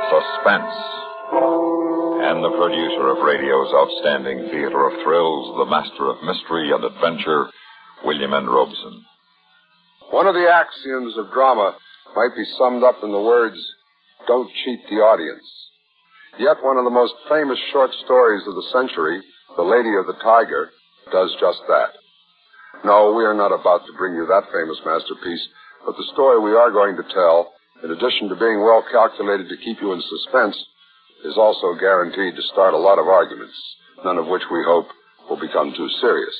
Suspense. And the producer of radio's outstanding theater of thrills, the master of mystery and adventure, William N. Robeson. One of the axioms of drama might be summed up in the words, don't cheat the audience. Yet one of the most famous short stories of the century, The Lady of the Tiger, does just that. No, we are not about to bring you that famous masterpiece, but the story we are going to tell, in addition to being well calculated to keep you in suspense, is also guaranteed to start a lot of arguments, none of which we hope will become too serious.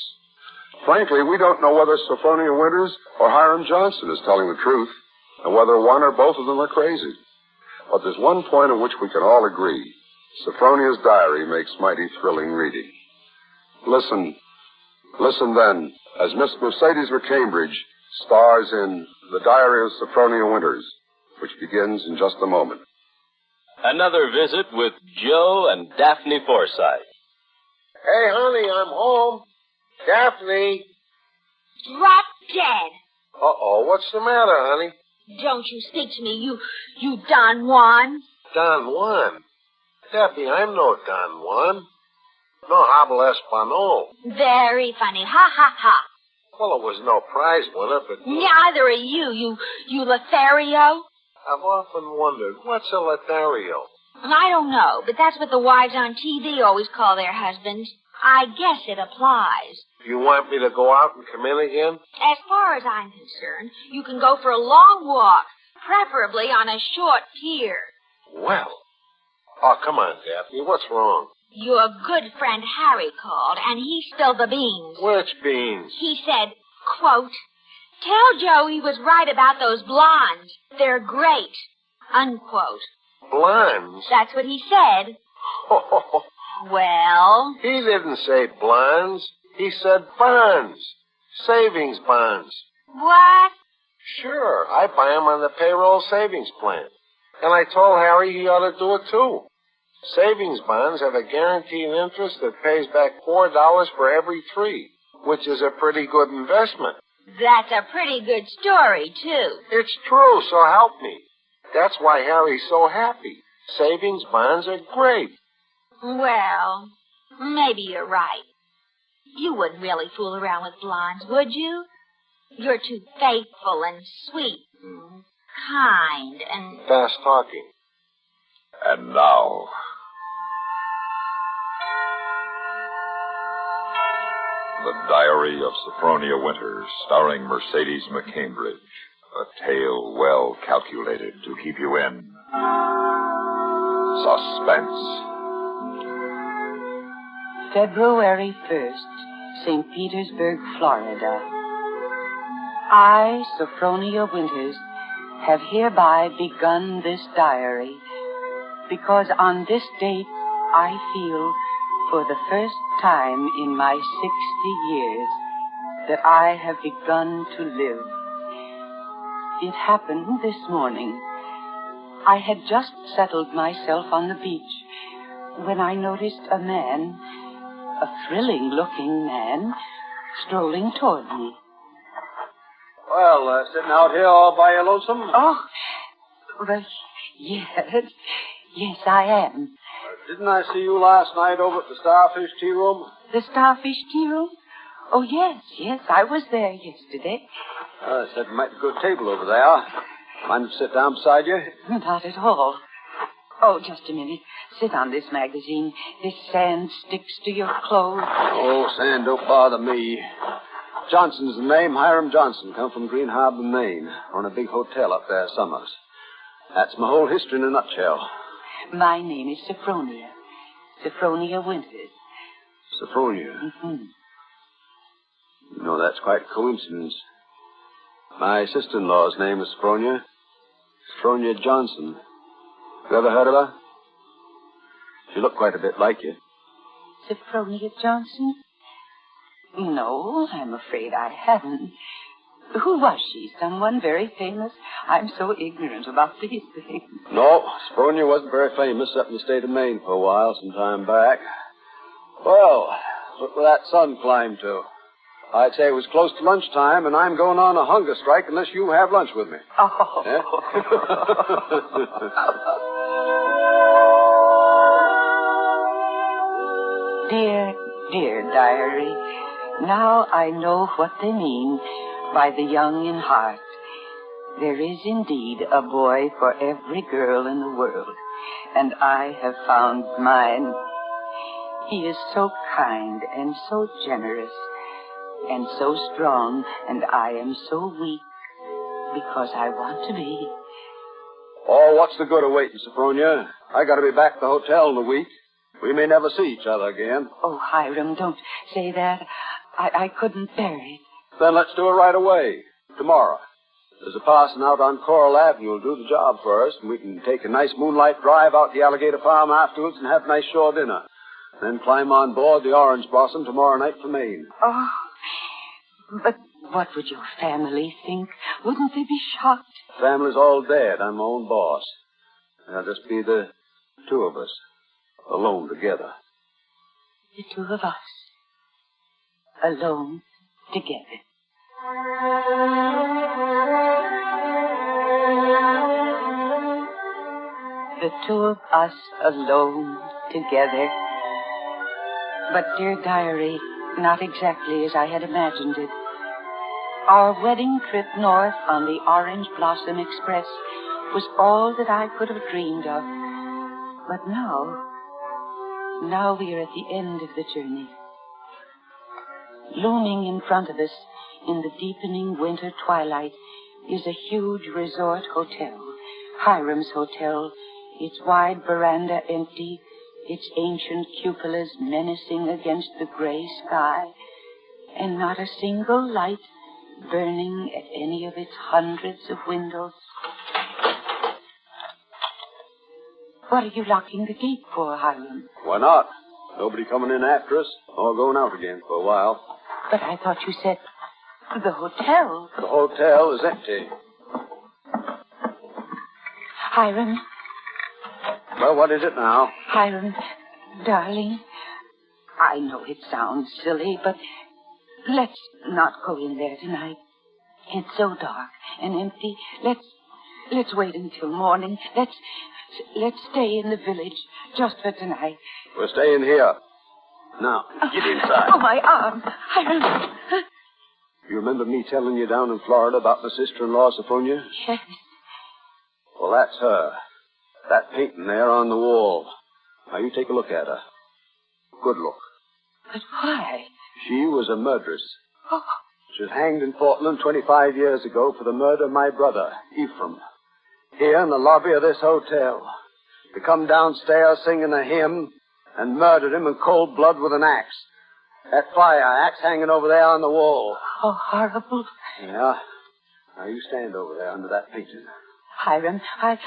Frankly, we don't know whether Sophronia Winters or Hiram Johnson is telling the truth, and whether one or both of them are crazy. But there's one point on which we can all agree. Sophronia's diary makes mighty thrilling reading. Listen then, as Miss Mercedes McCambridge stars in The Diary of Sophronia Winters, which begins in just a moment. Another visit with Joe and Daphne Forsythe. Hey, honey, I'm home. Daphne. Drop dead. Uh-oh, what's the matter, honey? Don't you speak to me, you Don Juan. Don Juan? Daphne, I'm no Don Juan. No habla español. Very funny. Ha, ha, ha. Well, it was no prize winner, but... Neither are you Lothario. I've often wondered, what's a Lothario? I don't know, but that's what the wives on TV always call their husbands. I guess it applies. You want me to go out and come in again? As far as I'm concerned, you can go for a long walk, preferably on a short pier. Well. Oh, come on, Daphne. What's wrong? Your good friend Harry called, and he spilled the beans. Which beans? He said, quote, "Tell Joe he was right about those blondes. They're great," unquote. Blondes? That's what he said. Well? He didn't say blondes. He said bonds. Savings bonds. What? Sure. I buy 'em on the payroll savings plan. And I told Harry he ought to do it, too. Savings bonds have a guaranteed interest that pays back $4 for every 3, which is a pretty good investment. That's a pretty good story, too. It's true, so help me. That's why Harry's so happy. Savings bonds are great. Well, maybe you're right. You wouldn't really fool around with blondes, would you? You're too faithful and sweet and kind and... Fast talking. And now... The Diary of Sophronia Winters, starring Mercedes McCambridge. A tale well calculated to keep you in suspense. February 1st, St. Petersburg, Florida. I, Sophronia Winters, have hereby begun this diary because on this date I feel, for the first time in my 60 years, that I have begun to live. It happened this morning. I had just settled myself on the beach when I noticed a man, a thrilling-looking man, strolling toward me. Well, sitting out here all by your lonesome? Oh, well, yes, I am. Didn't I see you last night over at the Starfish Tea Room? The Starfish Tea Room? Oh, yes, I was there yesterday. Set a mighty good table over there. Mind to sit down beside you? Not at all. Oh, just a minute. Sit on this magazine. This sand sticks to your clothes. Oh, sand, don't bother me. Johnson's the name, Hiram Johnson. Come from Green Harbor, Maine. Run a big hotel up there summers. That's my whole history in a nutshell. My name is Sophronia. Sophronia Winters. Sophronia? Mm-hmm. You know, that's quite a coincidence. My sister-in-law's name is Sophronia. Sophronia Johnson. You ever heard of her? She looked quite a bit like you. Sophronia Johnson? No, I'm afraid I haven't. Who was she? Someone very famous? I'm so ignorant about these things. No, Sophronia wasn't very famous up in the state of Maine for a while, some time back. Well, look where that sun climbed to. I'd say it was close to lunchtime, and I'm going on a hunger strike unless you have lunch with me. Oh. Yeah? Dear, dear diary, now I know what they mean by the young in heart. There is indeed a boy for every girl in the world, and I have found mine. He is so kind and so generous and so strong, and I am so weak because I want to be. Oh, what's the good of waiting, Sophronia? I got to be back at the hotel in a week. We may never see each other again. Oh, Hiram, don't say that. I couldn't bear it. Then let's do it right away, tomorrow. There's a parson out on Coral Avenue who'll do the job for us, and we can take a nice moonlight drive out the Alligator Farm afterwards and have a nice shore dinner. Then climb on board the Orange Blossom tomorrow night for Maine. Oh, but what would your family think? Wouldn't they be shocked? Family's all dead. I'm my own boss. There'll just be the two of us, alone together. The two of us, alone together. The two of us alone together. But, dear diary, not exactly as I had imagined it. Our wedding trip north on the Orange Blossom Express was all that I could have dreamed of. But now we are at the end of the journey. Looming in front of us in the deepening winter twilight is a huge resort hotel, Hiram's Hotel, its wide veranda empty, its ancient cupolas menacing against the gray sky, and not a single light burning at any of its hundreds of windows. What are you locking the gate for, Hiram? Why not? Nobody coming in after us, or going out again for a while. But I thought you said the hotel. The hotel is empty. Hiram. Well, what is it now? Hiram, darling, I know it sounds silly, but let's not go in there tonight. It's so dark and empty. Let's wait until morning. Let's stay in the village just for tonight. We're staying here. Now, get inside. Oh, my arm. Hiram. You remember me telling you down in Florida about my sister-in-law, Sophronia? Yes. Well, that's her. That painting there on the wall. Now, you take a look at her. Good look. But why? She was a murderess. Oh. She was hanged in Portland 25 years ago for the murder of my brother, Ephraim. Here in the lobby of this hotel. They come downstairs singing a hymn and murdered him in cold blood with an axe. That axe hanging over there on the wall. Oh, horrible. Yeah. Now, you stand over there under that painting. Hiram,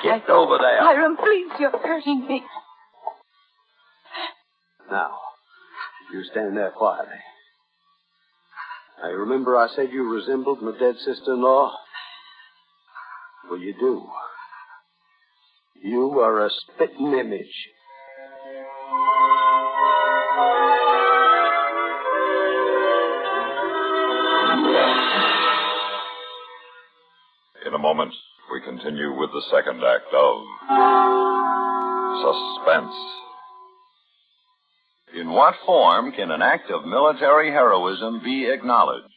Get over there. Hiram, please, you're hurting me. Now, you stand there quietly. Now, you remember I said you resembled my dead sister-in-law? Well, you do. You are a spitting image. In a moment, we continue with the second act of Suspense. In what form can an act of military heroism be acknowledged?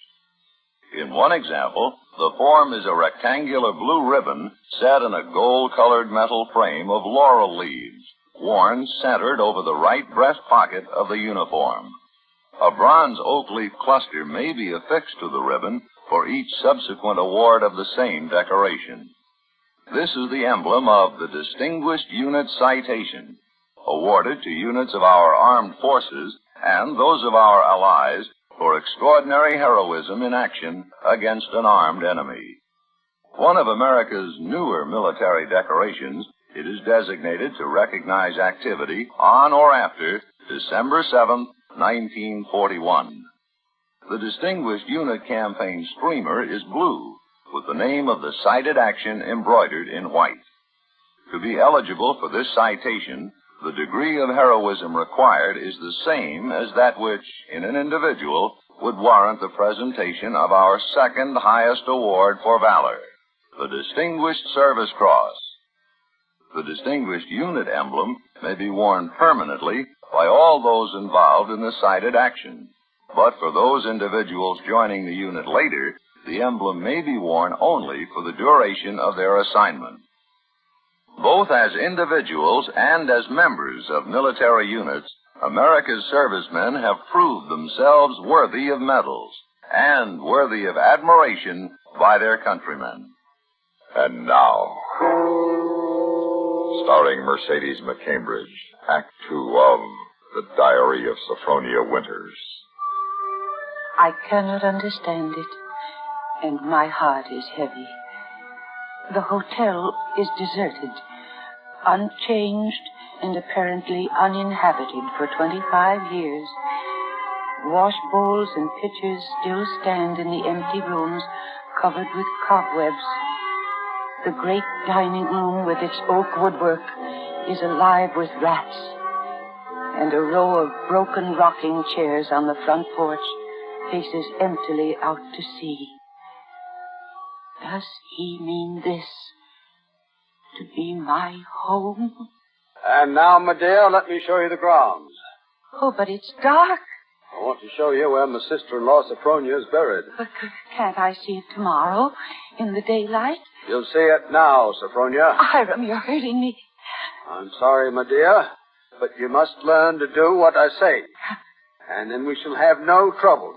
In one example, the form is a rectangular blue ribbon set in a gold-colored metal frame of laurel leaves, worn centered over the right breast pocket of the uniform. A bronze oak leaf cluster may be affixed to the ribbon for each subsequent award of the same decoration. This is the emblem of the Distinguished Unit Citation, awarded to units of our armed forces and those of our allies for extraordinary heroism in action against an armed enemy. One of America's newer military decorations, it is designated to recognize activity on or after December 7th, 1941. The Distinguished Unit Campaign streamer is blue, with the name of the cited action embroidered in white. To be eligible for this citation, the degree of heroism required is the same as that which, in an individual, would warrant the presentation of our second highest award for valor, the Distinguished Service Cross. The Distinguished Unit emblem may be worn permanently by all those involved in the cited action. But for those individuals joining the unit later, the emblem may be worn only for the duration of their assignment. Both as individuals and as members of military units, America's servicemen have proved themselves worthy of medals and worthy of admiration by their countrymen. And now, starring Mercedes McCambridge, Act 2 of The Diary of Sophronia Winters. I cannot understand it, and my heart is heavy. The hotel is deserted, unchanged, and apparently uninhabited for 25 years. Wash bowls and pitchers still stand in the empty rooms covered with cobwebs. The great dining room with its oak woodwork is alive with rats, and a row of broken rocking chairs on the front porch faces emptily out to sea. Does he mean this to be my home? And now, my dear, let me show you the grounds. Oh, but it's dark. I want to show you where my sister-in-law Sophronia is buried. But can't I see it tomorrow in the daylight? You'll see it now, Sophronia. Hiram, you're hurting me. I'm sorry, my dear, but you must learn to do what I say. And then we shall have no trouble.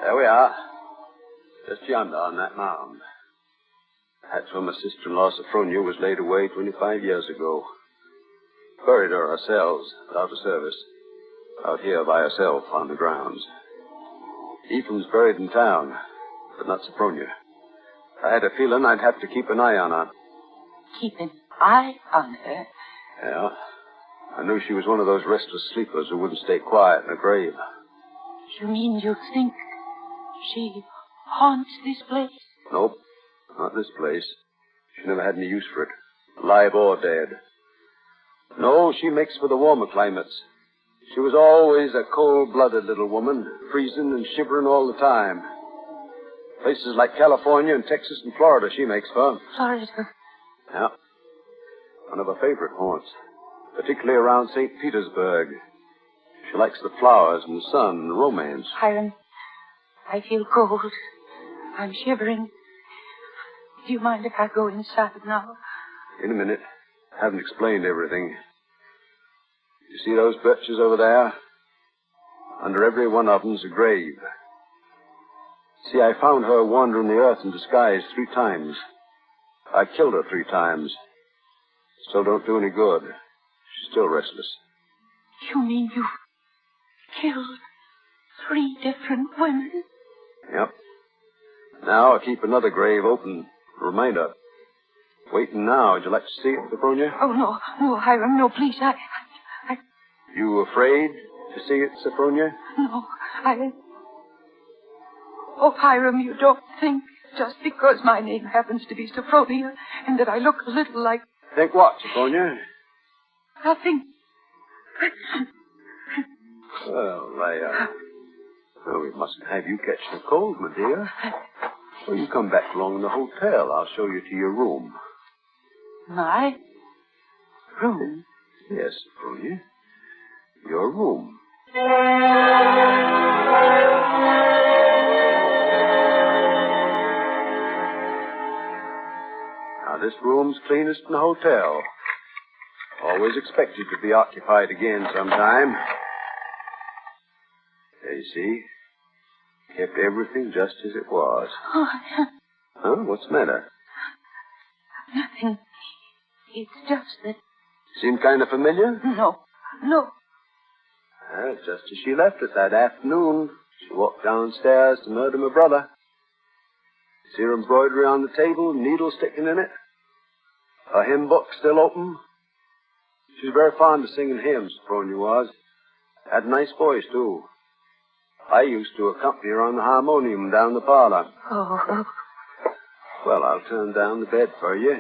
There we are. Just yonder on that mound. That's where my sister-in-law Sophronia was laid away 25 years ago. Buried her ourselves, without a service. Out here by herself on the grounds. Ephraim's buried in town, but not Sophronia. I had a feeling I'd have to keep an eye on her. Keep an eye on her? Yeah. I knew she was one of those restless sleepers who wouldn't stay quiet in a grave. You mean you think she haunts this place? Nope, not this place. She never had any use for it, alive or dead. No, she makes for the warmer climates. She was always a cold-blooded little woman, freezing and shivering all the time. Places like California and Texas and Florida she makes for. Florida? Yeah. One of her favorite haunts, particularly around St. Petersburg. She likes the flowers and the sun and the romance. Hiram, I feel cold. I'm shivering. Do you mind if I go inside now? In a minute. Haven't explained everything. You see those birches over there? Under every one of them's a grave. See, I found her wandering the earth in disguise 3 times. I killed her 3 times. Still don't do any good. She's still restless. You mean you killed 3 different women? Yep. Now I keep another grave open. Remind her. Waiting now. Would you like to see it, Sophronia? Oh, no, Hiram, no, please, I... You afraid to see it, Sophronia? No, Oh, Hiram, you don't think just because my name happens to be Sophronia and that I look a little like... Think what, Sophronia? Nothing. Well, we mustn't have you catch the cold, my dear. Well, you come back along in the hotel. I'll show you to your room. My room? Yes, Sophronia. Your room. Now, this room's cleanest in the hotel. Always expected to be occupied again sometime. There you see. Kept everything just as it was. Oh, Huh? What's the matter? nothing. It's just that... Seem kind of familiar? No. Well, just as she left it that afternoon, she walked downstairs to murder my brother. See her embroidery on the table, needle sticking in it? Her hymn book still open? She was very fond of singing hymns, Sophronia was. Had a nice voice, too. I used to accompany her on the harmonium down the parlor. Oh. Well, I'll turn down the bed for you.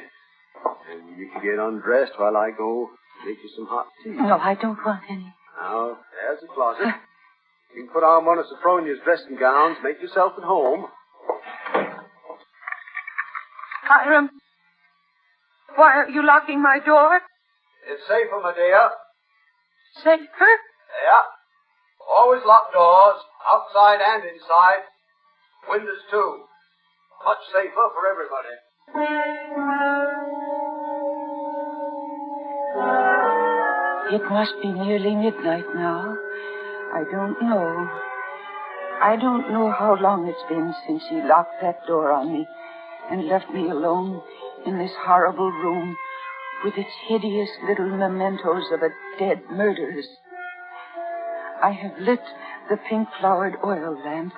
And you can get undressed while I go make you some hot tea. No, I don't want any. Now, there's the closet. You can put on one of Sophronia's dressing gowns, make yourself at home. Hiram, why are you locking my door? It's safer, my dear. Safer? Yeah. Always lock doors, outside and inside. Windows, too. Much safer for everybody. It must be nearly midnight now. I don't know. I don't know how long it's been since he locked that door on me and left me alone in this horrible room with its hideous little mementos of a dead murderess. I have lit the pink-flowered oil lamp,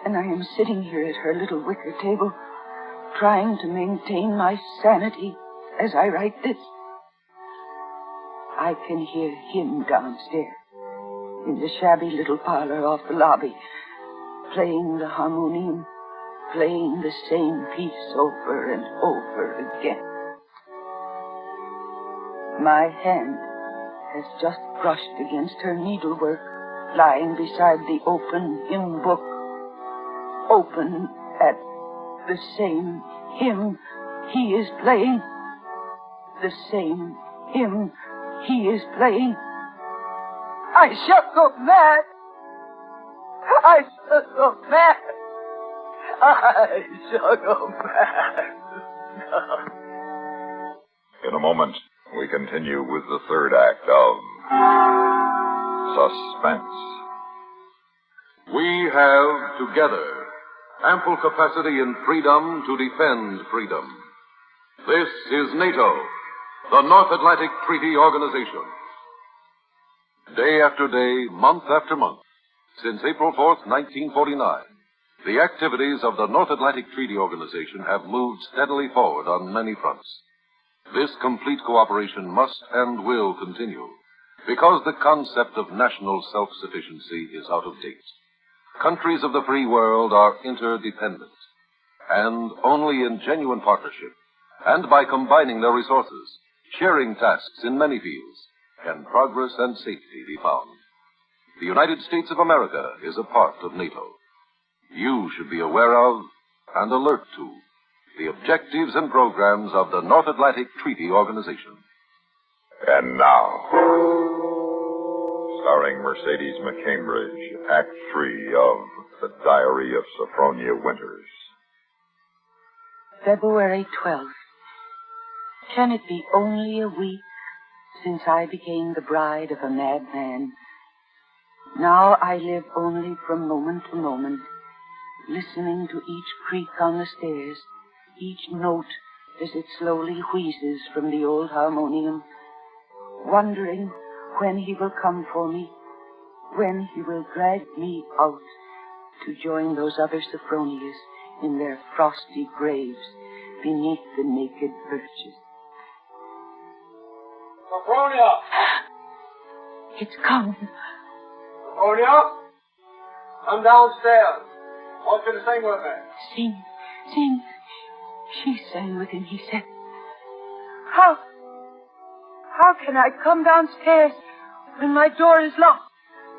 and I am sitting here at her little wicker table, trying to maintain my sanity as I write this. I can hear him downstairs, in the shabby little parlor off the lobby, playing the harmonium, playing the same piece over and over again. My hand has just brushed against her needlework, lying beside the open hymn book, open at the same hymn he is playing, the same hymn he is playing. I shall go mad. I shall go mad. I shall go mad. In a moment, we continue with the third act of Suspense. We have, together, ample capacity and freedom to defend freedom. This is NATO, the North Atlantic Treaty Organization. Day after day, month after month, since April 4th, 1949, the activities of the North Atlantic Treaty Organization have moved steadily forward on many fronts. This complete cooperation must and will continue, because the concept of national self-sufficiency is out of date. Countries of the free world are interdependent, and only in genuine partnership, and by combining their resources, sharing tasks in many fields, can progress and safety be found. The United States of America is a part of NATO. You should be aware of and alert to the objectives and programs of the North Atlantic Treaty Organization. And now, starring Mercedes McCambridge, Act 3 of The Diary of Sophronia Winters. February 12th. Can it be only a week since I became the bride of a madman? Now I live only from moment to moment, listening to each creak on the stairs, each note as it slowly wheezes from the old harmonium, wondering when he will come for me, when he will drag me out to join those other Sophronias in their frosty graves beneath the naked birches. Sophronia! It's coming. Sophronia? Come downstairs. I want you to sing with me. Sing, sing. She sang with him, he said. How can I come downstairs when my door is locked?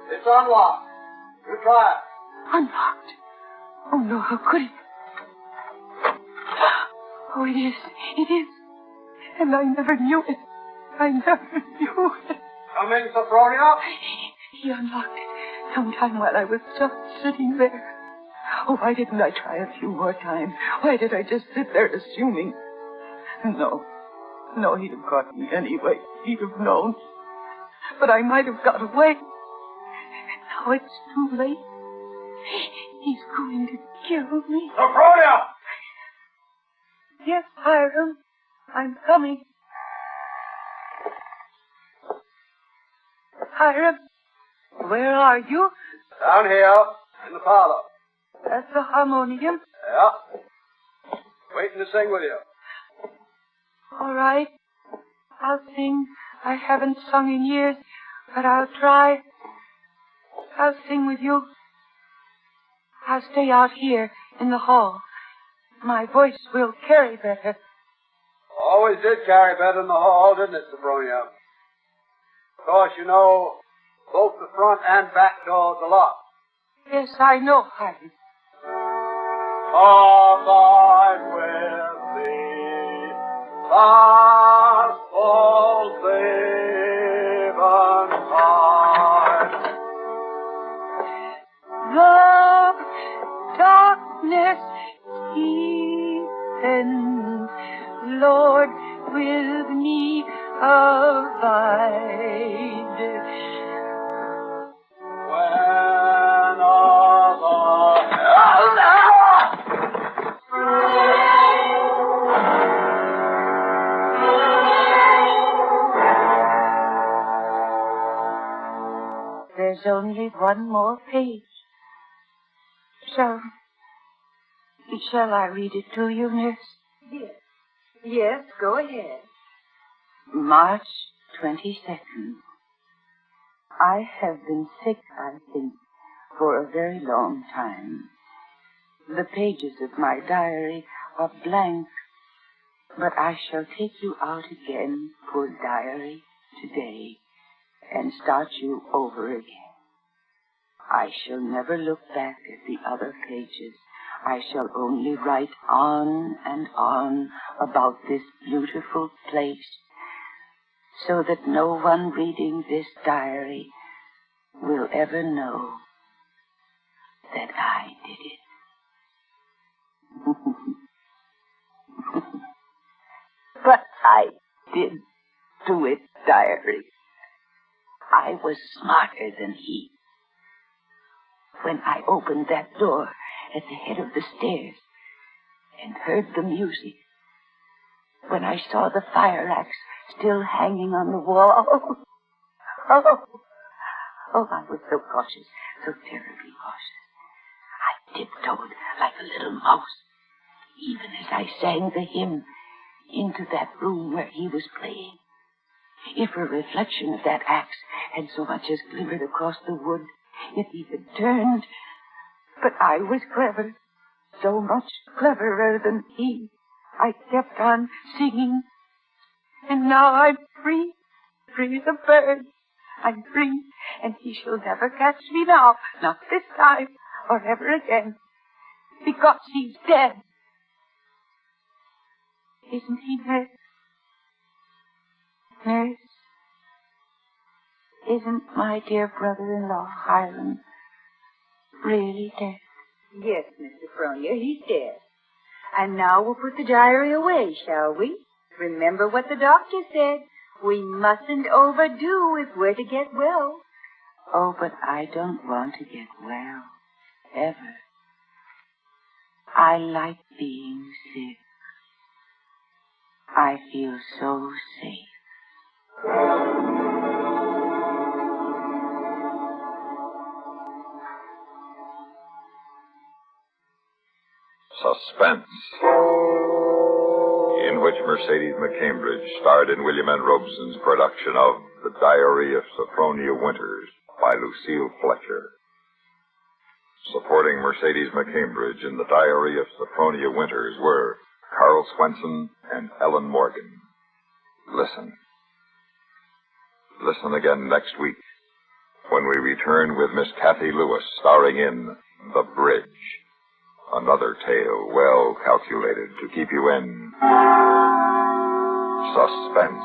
It's unlocked. You try it. Unlocked? Oh, no, how could it? Oh, it is. It is. And I never knew it. I never knew it. Come in, Sophronia. He unlocked it sometime while I was just sitting there. Oh, why didn't I try a few more times? Why did I just sit there assuming? No, he'd have caught me anyway. He'd have known. But I might have got away. Now it's too late. He's going to kill me. Sophronia! Yes, Hiram. I'm coming. Hiram, where are you? Down here, in the parlor. At the harmonium. Yeah. Waiting to sing with you. All right. I'll sing. I haven't sung in years, but I'll try. I'll sing with you. I'll stay out here in the hall. My voice will carry better. Always did carry better in the hall, didn't it, Sophronia? Of course, you know, Both the front and back doors are locked. Yes, I know, Hiram. Abide with thee, fast falls eventide. The darkness deepens, Lord, with me abide. When other There's only one more page. Shall I read it to you, nurse? Yes. Yes, go ahead. March 22nd. I have been sick, I think, for a very long time. The pages of my diary are blank, but I shall take you out again, poor diary, today, and start you over again. I shall never look back at the other pages. I shall only write on and on about this beautiful place, so that no one reading this diary will ever know that I did it. But I did do it, diary. I was smarter than he. When I opened that door at the head of the stairs and heard the music, when I saw the fire axe still hanging on the wall, I was so cautious, so terribly cautious. I tiptoed like a little mouse, even as I sang the hymn, into that room where he was playing. If a reflection of that axe had so much as glimmered across the wood, if he had turned. But I was clever, so much cleverer than he. I kept on singing, and now I'm free, free as a bird. I'm free, and he shall never catch me now, not this time, or ever again, because he's dead. Isn't he, nurse? Nurse? Isn't my dear brother-in-law, Hiram, really dead? Yes, Miss Sophronia, he's dead. And now we'll put the diary away, shall we? Remember what the doctor said. We mustn't overdo if we're to get well. Oh, but I don't want to get well, ever. I like being sick. I feel so safe. Suspense, in which Mercedes McCambridge starred in William N. Robeson's production of The Diary of Sophronia Winters by Lucille Fletcher. Supporting Mercedes McCambridge in The Diary of Sophronia Winters were Carl Swenson and Ellen Morgan. Listen. Listen again next week when we return with Miss Kathy Lewis starring in The Bridge. Another tale well calculated to keep you in suspense.